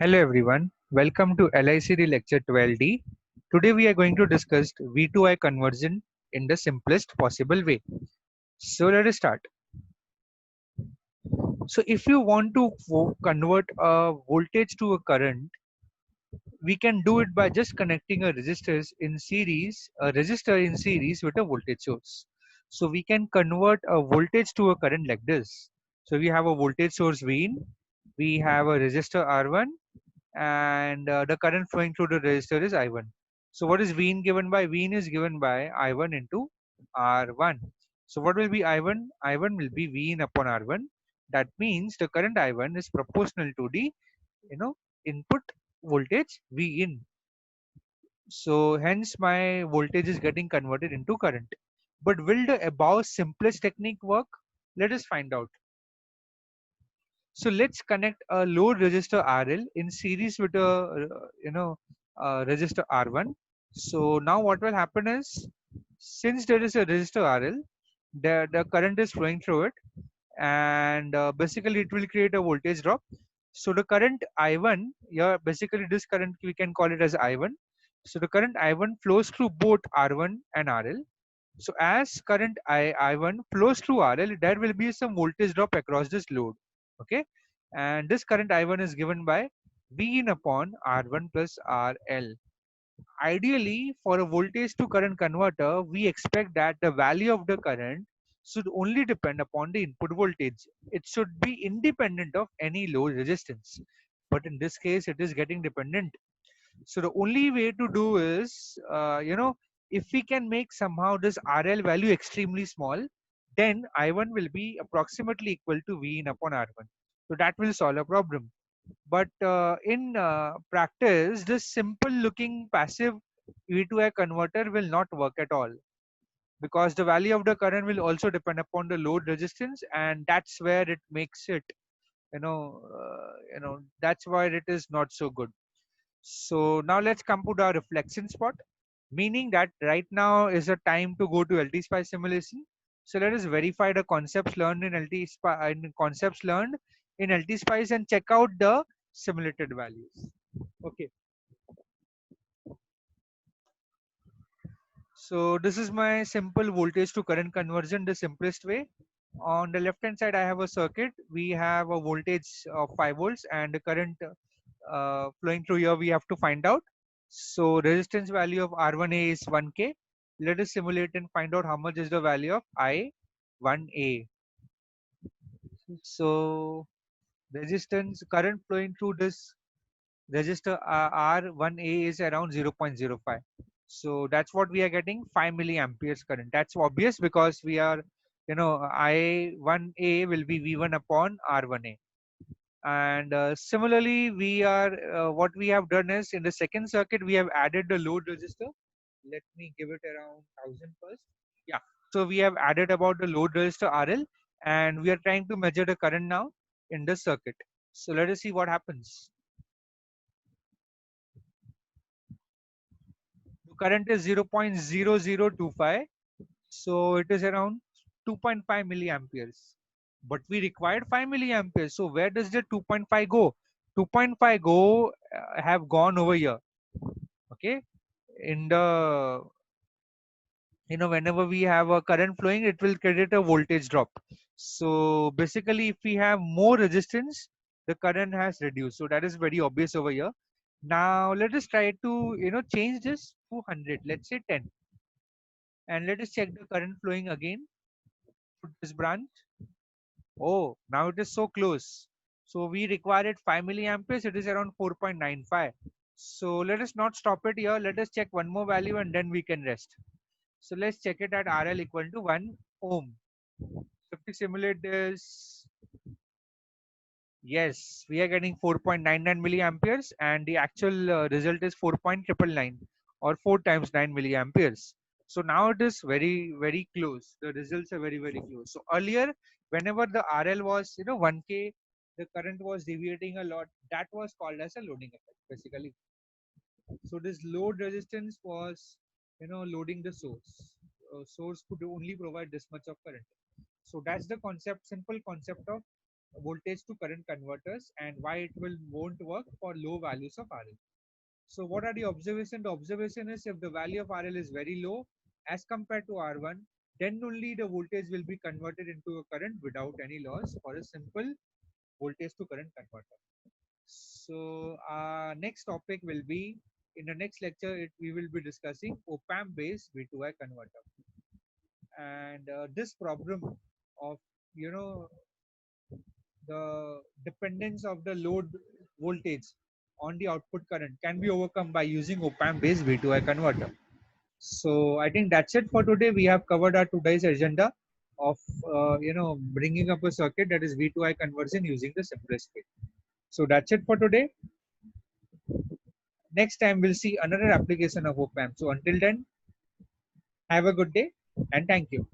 Hello everyone, welcome to LICD lecture 12D. Today we are going to discuss V2I conversion in the simplest possible way. So let us start. So if you want to convert a voltage to a current, we can do it by just connecting a resistor in series with a voltage source. So we can convert a voltage to a current like this. So we have a voltage source V in, we have a resistor R1, and the current flowing through the resistor is I1. So what is V in given by? V in is given by I1 into R1. So what will be I1? I1 will be V in upon R1. That means the current I1 is proportional to the input voltage V in. So hence my voltage is getting converted into current. But will the above simplest technique work? Let us find out. So let's connect a load resistor RL in series with a resistor R1. So now what will happen is, since there is a resistor RL, the current is flowing through it, and basically it will create a voltage drop. So the current I1, yeah, basically this current we can call it as I1. So the current I1 flows through both R1 and RL. So as current I1 flows through RL, there will be some voltage drop across this load. Okay. And this current I1 is given by V in upon R1 plus RL. Ideally, for a voltage to current converter, we expect that the value of the current should only depend upon the input voltage. It should be independent of any load resistance. But in this case, it is getting dependent. So the only way to do is, if we can make somehow this RL value extremely small, then I1 will be approximately equal to V in upon R1. So that will solve a problem. But in practice, this simple looking passive V2I converter will not work at all, because the value of the current will also depend upon the load resistance, and that's where it makes it, that's why it is not so good. So now let's come to the reflection spot, meaning that right now is the time to go to LT-SPICE simulation. So let us verify the concepts learned in LT-SPICE and check out the simulated values. Okay. So this is my simple voltage to current conversion, the simplest way. On the left hand side, I have a circuit. We have a voltage of 5 volts and the current flowing through here we have to find out. So resistance value of R1A is 1K. Let us simulate and find out how much is the value of I1A. So resistance current flowing through this resistor R1A is around 0.05. So that's what we are getting, 5 milliamperes current. That's obvious because we are, I1A will be V1 upon R1A. And similarly, we are what we have done is, in the second circuit we have added the load resistor. Let me give it around 1000 first. Yeah, so we have added about the load resistor RL, and we are trying to measure the current now in this circuit. So let us see what happens. The current is 0.0025, so it is around 2.5 milliamperes, but we required 5 milliamperes. So where does the 2.5 go? 2.5 go have gone over here. Okay, in the, whenever we have a current flowing, it will create a voltage drop. So basically, if we have more resistance, the current has reduced. So that is very obvious over here. Now let us try to change this to 100, let's say 10, and let us check the current flowing again to this branch. Oh, now it is so close. So we required 5 milliamperes, it is around 4.95. So let us not stop it here. Let us check one more value and then we can rest. So let's check it at RL equal to 1 ohm. So if we simulate this, yes, we are getting 4.99 milliamperes, and the actual result is 4.999, or 4 times 9 milliamperes. So now it is very, very close. The results are very, very close. So earlier, whenever the RL was, 1K, the current was deviating a lot. That was called as a loading effect, basically. So this load resistance was, loading the source. Source could only provide this much of current. So that's the concept, simple concept of voltage to current converters and why it will won't work for low values of RL. So what are the observation? The observation is if the value of RL is very low as compared to R1, then only the voltage will be converted into a current without any loss for a simple voltage to current converter. So our next topic will be in the next lecture. We will be discussing op-amp based V2I converter, and this problem of you know the dependence of the load voltage on the output current can be overcome by using op-amp based V2I converter. So I think that's it for today. We have covered our today's agenda of bringing up a circuit that is V2I conversion using the simplest way. So that's it for today. Next time we'll see another application of op-amp. So until then, have a good day and thank you.